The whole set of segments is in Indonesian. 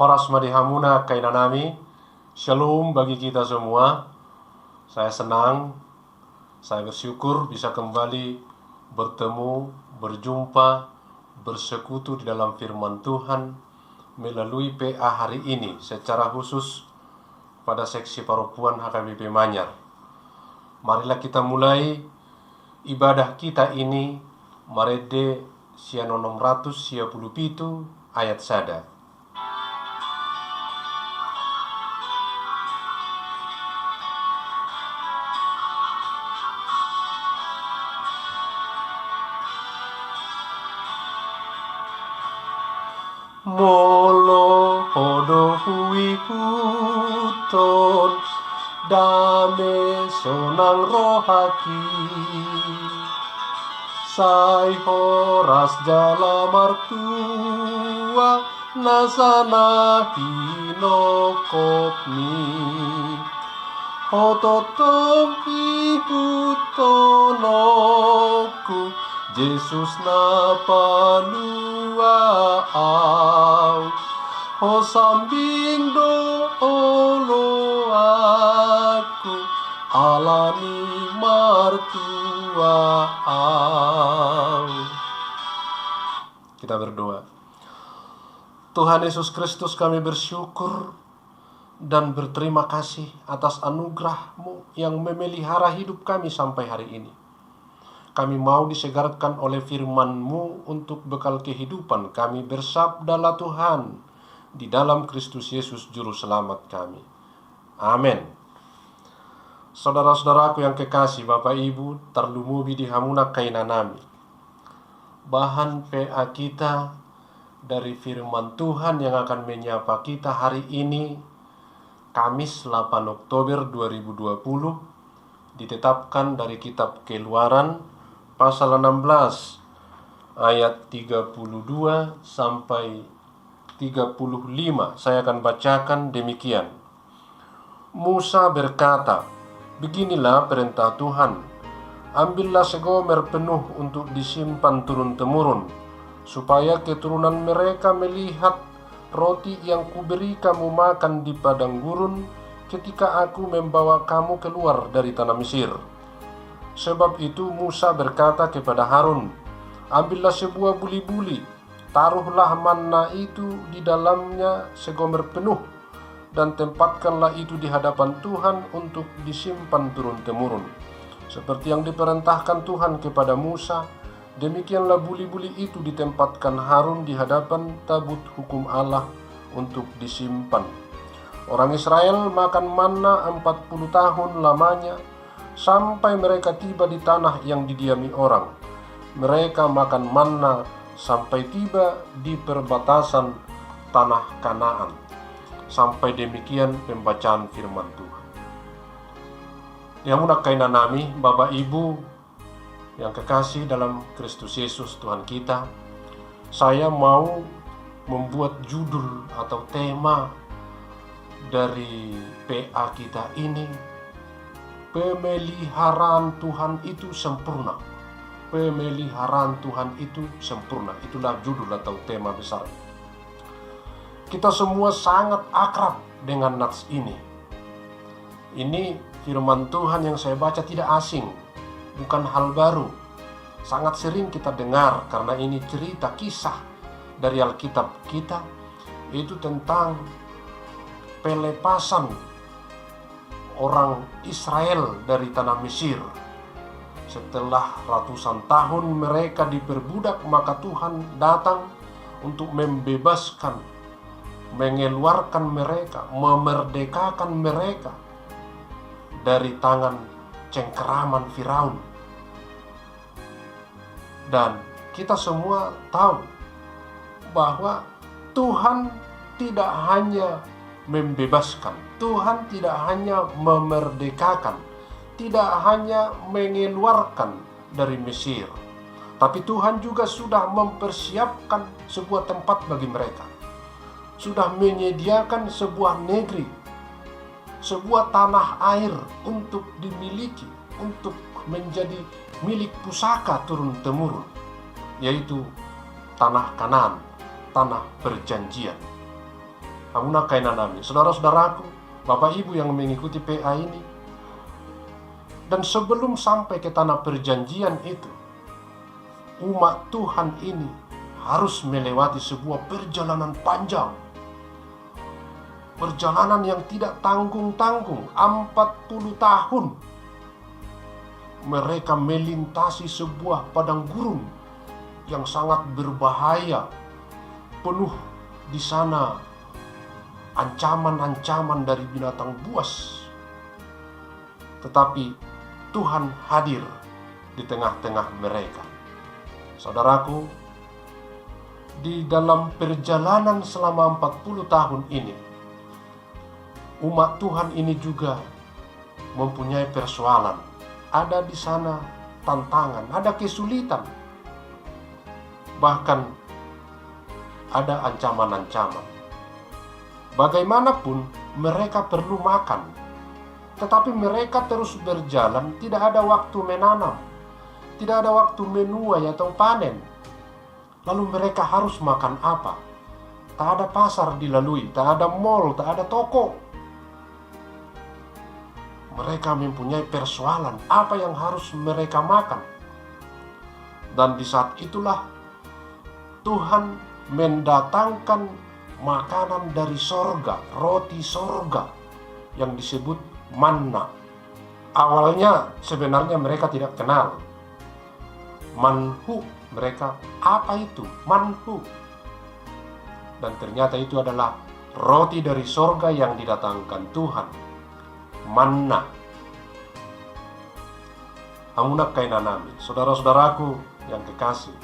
Horas Madihamuna Kainanami. Shalom bagi kita semua. Saya senang, saya bersyukur bisa kembali bertemu, berjumpa, bersekutu di dalam firman Tuhan melalui PA hari ini, secara khusus pada seksi paropuan HKBP Manyar. Marilah kita mulai ibadah kita ini marede sia 637 ayat sada. Molo hodo hui huton dame sonang rohaki sai horas jala martua nasana hinokopni hototom ihutonoku Yesus na palua au ho sambing do olo aku alami martua au. Kita berdoa. Tuhan Yesus Kristus, kami bersyukur dan berterima kasih atas anugerah-Mu yang memelihara hidup kami sampai hari ini. Kami mau disegarkan oleh firman-Mu untuk bekal kehidupan kami. Bersabdalah Tuhan di dalam Kristus Yesus Juru Selamat kami. Amin. Saudara-saudaraku yang kekasih, Bapak Ibu, terlumubi di hamuna kainanami. Bahan PA kita dari firman Tuhan yang akan menyapa kita hari ini, Kamis 8 Oktober 2020, ditetapkan dari kitab Keluaran pasal 16 ayat 32 sampai 35. Saya akan bacakan demikian. Musa berkata, "Beginilah perintah Tuhan. Ambillah segomer penuh untuk disimpan turun-temurun, supaya keturunan mereka melihat roti yang kuberi kamu makan di padang gurun ketika aku membawa kamu keluar dari tanah Mesir." Sebab itu Musa berkata kepada Harun, "Ambillah sebuah buli-buli, taruhlah manna itu di dalamnya segomer penuh, dan tempatkanlah itu di hadapan Tuhan untuk disimpan turun-temurun. Seperti yang diperintahkan Tuhan kepada Musa, demikianlah buli-buli itu ditempatkan Harun di hadapan tabut hukum Allah untuk disimpan. Orang Israel makan manna 40 tahun lamanya, sampai mereka tiba di tanah yang didiami orang. Mereka makan manna sampai tiba di perbatasan tanah Kanaan." Sampai demikian pembacaan firman Tuhan. Yang mudah kainanami, Bapak Ibu yang kekasih dalam Kristus Yesus Tuhan kita, saya mau membuat judul atau tema dari PA kita ini, pemeliharaan Tuhan itu sempurna. Pemeliharaan Tuhan itu sempurna. Itulah judul atau tema besar. Kita semua sangat akrab dengan nats ini. Ini firman Tuhan yang saya baca tidak asing, bukan hal baru. Sangat sering kita dengar karena ini cerita kisah dari Alkitab kita, itu tentang pelepasan orang Israel dari tanah Mesir. Setelah ratusan tahun mereka diperbudak, maka Tuhan datang untuk membebaskan, mengeluarkan mereka, memerdekakan mereka dari tangan cengkeraman Firaun. Dan kita semua tahu bahwa Tuhan tidak hanya membebaskan, Tuhan tidak hanya memerdekakan, tidak hanya mengeluarkan dari Mesir, tapi Tuhan juga sudah mempersiapkan sebuah tempat bagi mereka, sudah menyediakan sebuah negeri, sebuah tanah air untuk dimiliki, untuk menjadi milik pusaka turun-temurun, yaitu tanah Kanaan, tanah perjanjian. Hamuna kainanami, saudara-saudaraku, Bapak Ibu yang mengikuti PA ini. Dan sebelum sampai ke tanah perjanjian itu, umat Tuhan ini harus melewati sebuah perjalanan panjang. Perjalanan yang tidak tanggung-tanggung, 40 tahun. Mereka melintasi sebuah padang gurun yang sangat berbahaya, penuh di sana ancaman-ancaman dari binatang buas. Tetapi Tuhan hadir di tengah-tengah mereka. Saudaraku, di dalam perjalanan selama 40 tahun ini, umat Tuhan ini juga mempunyai persoalan. Ada di sana tantangan, ada kesulitan. Bahkan ada ancaman-ancaman. Bagaimanapun mereka perlu makan, tetapi mereka terus berjalan, tidak ada waktu menanam, tidak ada waktu menuai atau panen. Lalu mereka harus makan apa? Tak ada pasar dilalui, tak ada mall, tak ada toko. Mereka mempunyai persoalan apa yang harus mereka makan. Dan di saat itulah Tuhan mendatangkan makanan dari sorga, roti sorga yang disebut manna. Awalnya sebenarnya mereka tidak kenal manhu, mereka apa itu manhu, dan ternyata itu adalah roti dari sorga yang didatangkan Tuhan, manna. Hamuna kainanami, saudara-saudaraku yang kekasih,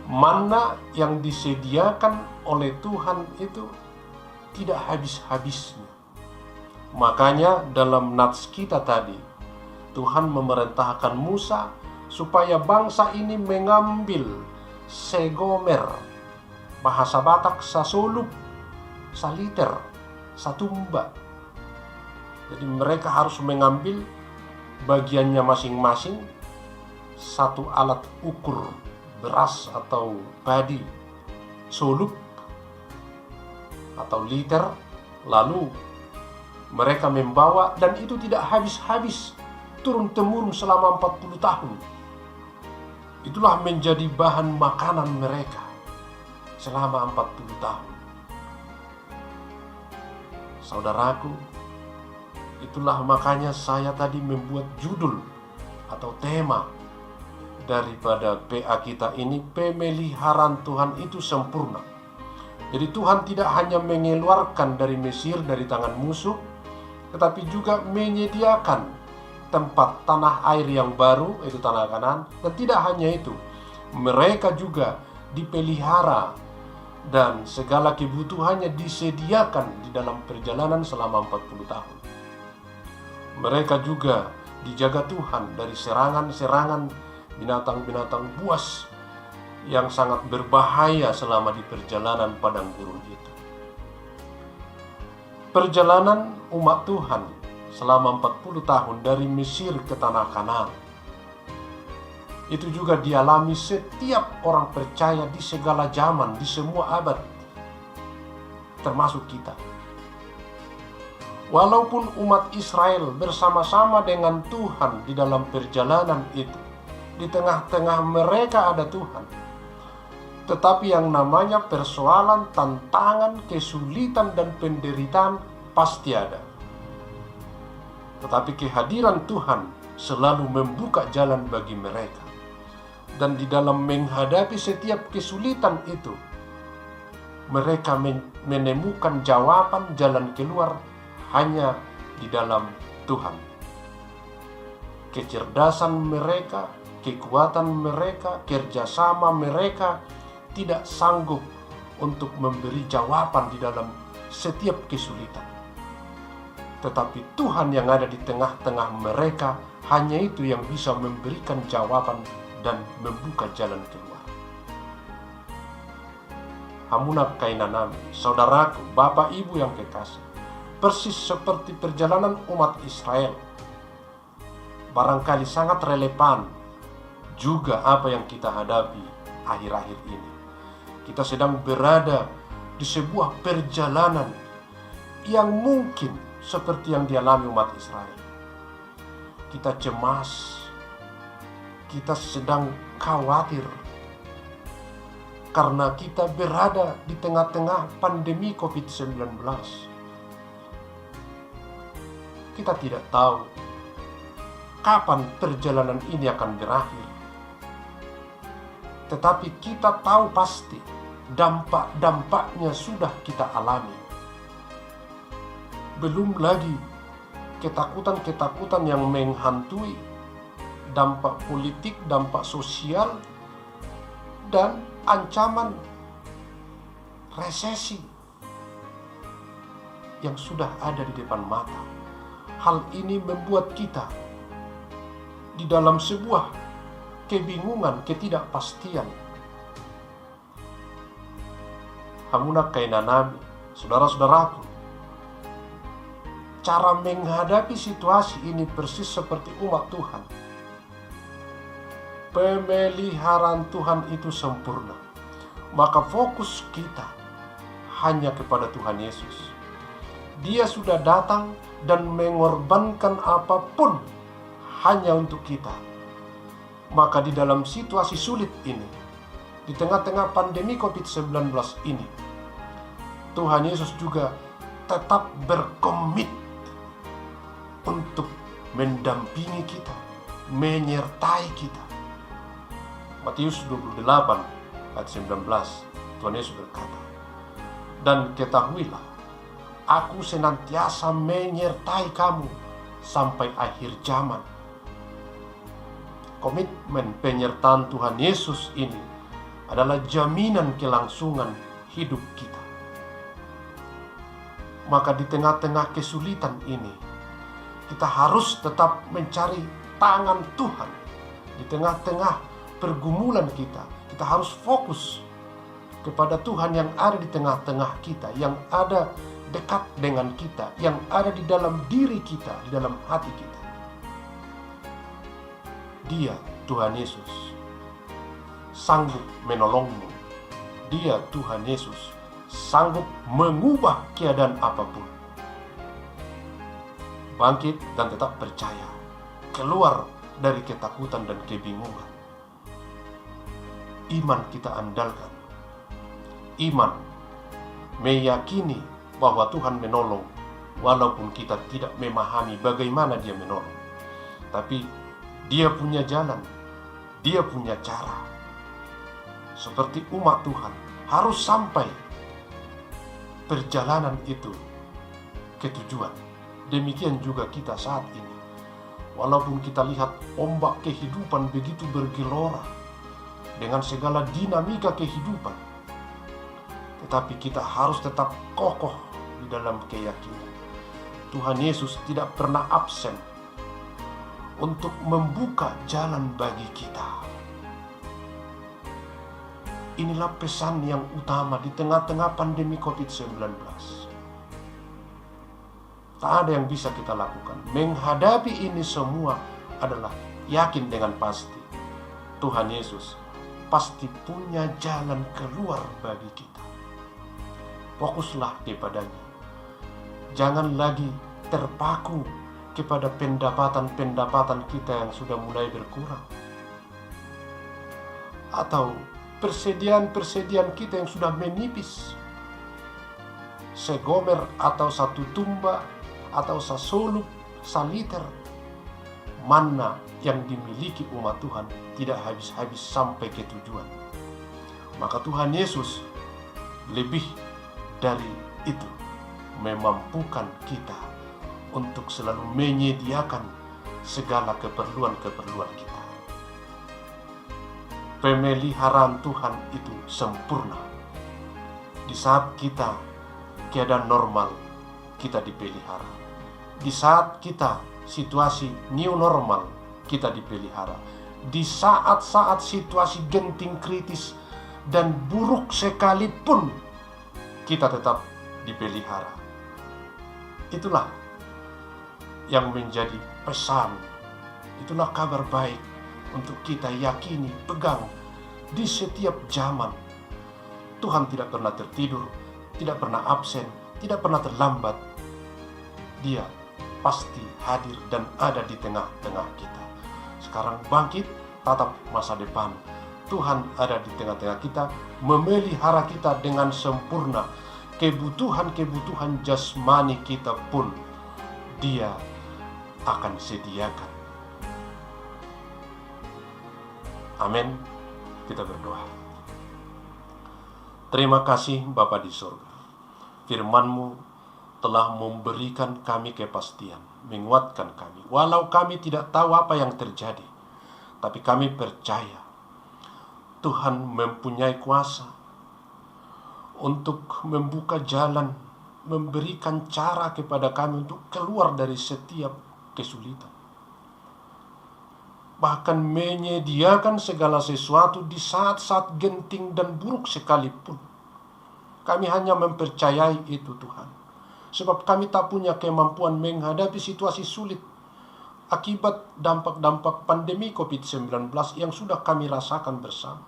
manna yang disediakan oleh Tuhan itu tidak habis-habisnya. Makanya dalam nats kita tadi, Tuhan memerintahkan Musa supaya bangsa ini mengambil segomer, bahasa Batak sasulup, saliter, satumba. Jadi mereka harus mengambil bagiannya masing-masing, satu alat ukur beras atau padi, solup atau liter, lalu mereka membawa, dan itu tidak habis-habis, turun-temurun selama 40 tahun. Itulah menjadi bahan makanan mereka selama 40 tahun. Saudaraku, itulah makanya saya tadi membuat judul atau tema daripada PA kita ini, pemeliharaan Tuhan itu sempurna. Jadi Tuhan tidak hanya mengeluarkan dari Mesir, dari tangan musuh, tetapi juga menyediakan tempat tanah air yang baru, yaitu tanah Kanaan. Dan tidak hanya itu, mereka juga dipelihara dan segala kebutuhannya disediakan di dalam perjalanan selama 40 tahun. Mereka juga dijaga Tuhan dari serangan-serangan binatang-binatang buas yang sangat berbahaya selama di perjalanan padang gurun itu. Perjalanan umat Tuhan selama 40 tahun dari Mesir ke tanah Kanaan itu juga dialami setiap orang percaya di segala zaman, di semua abad, termasuk kita. Walaupun umat Israel bersama-sama dengan Tuhan di dalam perjalanan itu, di tengah-tengah mereka ada Tuhan, tetapi yang namanya persoalan, tantangan, kesulitan, dan penderitaan pasti ada. Tetapi kehadiran Tuhan selalu membuka jalan bagi mereka. Dan di dalam menghadapi setiap kesulitan itu, mereka menemukan jawaban, jalan keluar hanya di dalam Tuhan. Kecerdasan mereka, kekuatan mereka, kerjasama mereka tidak sanggup untuk memberi jawaban di dalam setiap kesulitan. Tetapi Tuhan yang ada di tengah-tengah mereka, hanya itu yang bisa memberikan jawaban dan membuka jalan keluar. Hamuna kainanami, saudaraku, Bapak Ibu yang kekasih, persis seperti perjalanan umat Israel, barangkali sangat relevan juga apa yang kita hadapi akhir-akhir ini. Kita sedang berada di sebuah perjalanan yang mungkin seperti yang dialami umat Israel. Kita cemas, kita sedang khawatir karena kita berada di tengah-tengah pandemi COVID-19. Kita tidak tahu kapan perjalanan ini akan berakhir. Tetapi kita tahu pasti dampak-dampaknya sudah kita alami. Belum lagi ketakutan-ketakutan yang menghantui, dampak politik, dampak sosial, dan ancaman resesi yang sudah ada di depan mata. Hal ini membuat kita di dalam sebuah kebingungan, ketidakpastian. Hamuna kainanami, saudara-saudaraku, cara menghadapi situasi ini persis seperti umat Tuhan. Pemeliharaan Tuhan itu sempurna. Maka fokus kita hanya kepada Tuhan Yesus. Dia sudah datang dan mengorbankan apapun hanya untuk kita. Maka di dalam situasi sulit ini, di tengah-tengah pandemi COVID-19 ini, Tuhan Yesus juga tetap berkomit untuk mendampingi kita, menyertai kita. Matius 28 ayat 19, Tuhan Yesus berkata, "Dan ketahuilah, Aku senantiasa menyertai kamu sampai akhir zaman." Komitmen penyertaan Tuhan Yesus ini adalah jaminan kelangsungan hidup kita. Maka di tengah-tengah kesulitan ini, kita harus tetap mencari tangan Tuhan. Di tengah-tengah pergumulan kita harus fokus kepada Tuhan yang ada di tengah-tengah kita, yang ada dekat dengan kita, yang ada di dalam diri kita, di dalam hati kita. Dia, Tuhan Yesus, sanggup menolongmu. Dia, Tuhan Yesus, sanggup mengubah keadaan apapun. Bangkit dan tetap percaya. Keluar dari ketakutan dan kebingungan. Iman kita andalkan. Iman meyakini bahwa Tuhan menolong, walaupun kita tidak memahami bagaimana Dia menolong. Tapi Dia punya jalan, Dia punya cara. Seperti umat Tuhan, harus sampai perjalanan itu ke tujuan. Demikian juga kita saat ini. Walaupun kita lihat ombak kehidupan begitu bergelora dengan segala dinamika kehidupan, tetapi kita harus tetap kokoh di dalam keyakinan. Tuhan Yesus tidak pernah absen untuk membuka jalan bagi kita. Inilah pesan yang utama di tengah-tengah pandemi COVID-19. Tak ada yang bisa kita lakukan. Menghadapi ini semua adalah yakin dengan pasti Tuhan Yesus pasti punya jalan keluar bagi kita. Fokuslah kepadanya. Jangan lagi terpaku kepada pendapatan-pendapatan kita yang sudah mulai berkurang, atau persediaan-persediaan kita yang sudah menipis. Segomer atau satu tumba atau sasoluk, saliter mana yang dimiliki umat Tuhan tidak habis-habis sampai ke tujuan. Maka Tuhan Yesus lebih dari itu memampukan kita untuk selalu menyediakan segala keperluan-keperluan kita. Pemeliharaan Tuhan itu sempurna. Di saat kita keadaan normal, kita dipelihara. Di saat kita situasi new normal, kita dipelihara. Di saat-saat situasi genting kritis dan buruk sekalipun, kita tetap dipelihara. Itulah yang menjadi pesan. Itulah kabar baik untuk kita yakini, pegang di setiap zaman. Tuhan tidak pernah tertidur. tidak pernah absen, tidak pernah terlambat. Dia pasti hadir dan ada di tengah-tengah kita. Sekarang bangkit, tatap masa depan. Tuhan ada di tengah-tengah kita, memelihara kita dengan sempurna. Kebutuhan-kebutuhan jasmani kita pun Dia akan sediakan. Amin. Kita berdoa. Terima kasih Bapa di surga. Firman-Mu telah memberikan kami kepastian, menguatkan kami. Walau kami tidak tahu apa yang terjadi, tapi kami percaya Tuhan mempunyai kuasa untuk membuka jalan, memberikan cara kepada kami untuk keluar dari setiap kesulitan. Bahkan menyediakan segala sesuatu di saat-saat genting dan buruk sekalipun. Kami hanya mempercayai itu Tuhan. Sebab kami tak punya kemampuan menghadapi situasi sulit akibat dampak-dampak pandemi COVID-19 yang sudah kami rasakan bersama.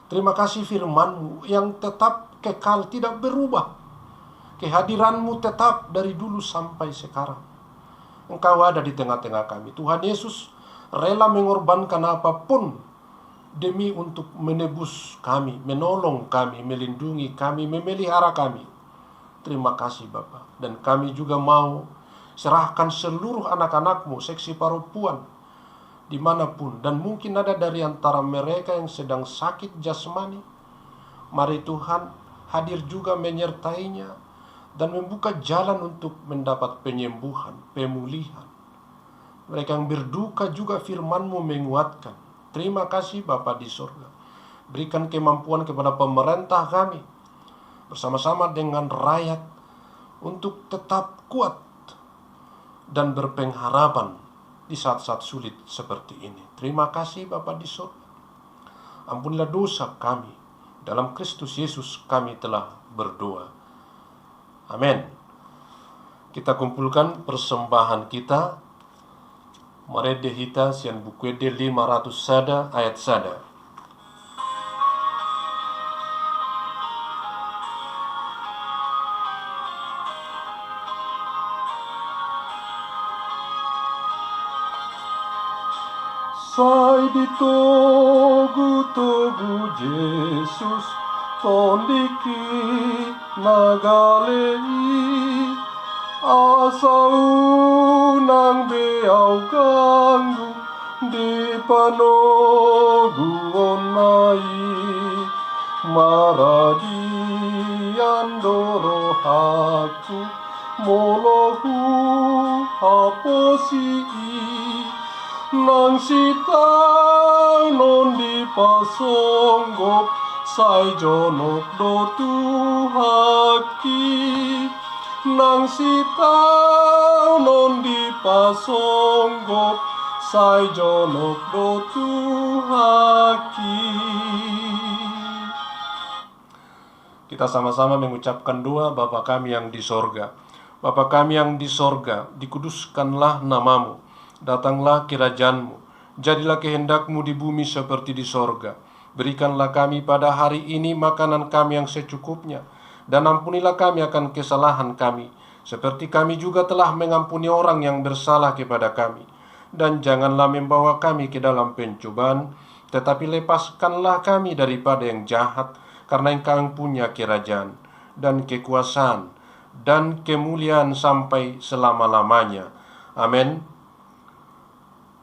Terima kasih firman-Mu yang tetap kekal, tidak berubah. Kehadiran-Mu tetap dari dulu sampai sekarang. Engkau ada di tengah-tengah kami. Tuhan Yesus rela mengorbankan apapun demi untuk menebus kami, menolong kami, melindungi kami, memelihara kami. Terima kasih Bapa. Dan kami juga mau serahkan seluruh anak-anak-Mu, seksi perempuan, dimanapun. Dan mungkin ada dari antara mereka yang sedang sakit jasmani. Mari Tuhan hadir juga menyertainya dan membuka jalan untuk mendapat penyembuhan, pemulihan. Mereka yang berduka juga firman-Mu menguatkan. Terima kasih Bapa di surga. Berikan kemampuan kepada pemerintah kami bersama-sama dengan rakyat untuk tetap kuat dan berpengharapan di saat-saat sulit seperti ini. Terima kasih Bapa di surga. Ampunilah dosa kami. Dalam Kristus Yesus kami telah berdoa. Amin. Kita kumpulkan persembahan kita. Mari dehita sian bukuede 500 sada ayat sada. Sai ditogu-togu Yesus tondiki nagalei asau nang beau ganggu di panogu onai maradian doro haku molohu haposi nang sitau non di pasonggop sai jonok do tuhaki nang sitau non di pasonggop sai jonok do tuhaki. Kita sama-sama mengucapkan doa. Bapa kami yang di sorga, Bapa kami yang di sorga, dikuduskanlah namamu, datanglah kerajaan-Mu, jadilah kehendak-Mu di bumi seperti di sorga. Berikanlah kami pada hari ini makanan kami yang secukupnya, dan ampunilah kami akan kesalahan kami, seperti kami juga telah mengampuni orang yang bersalah kepada kami. Dan janganlah membawa kami ke dalam pencobaan, tetapi lepaskanlah kami daripada yang jahat, karena Engkau yang punya kerajaan, dan kekuasaan, dan kemuliaan sampai selama-lamanya. Amin.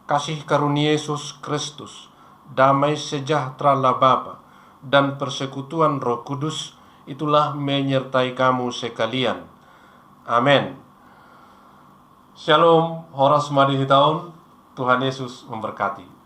Kasih karunia Yesus Kristus, damai sejahtera Allah Bapa, dan persekutuan Roh Kudus itulah menyertai kamu sekalian. Amin. Shalom, horas madihitaun. Tuhan Yesus memberkati.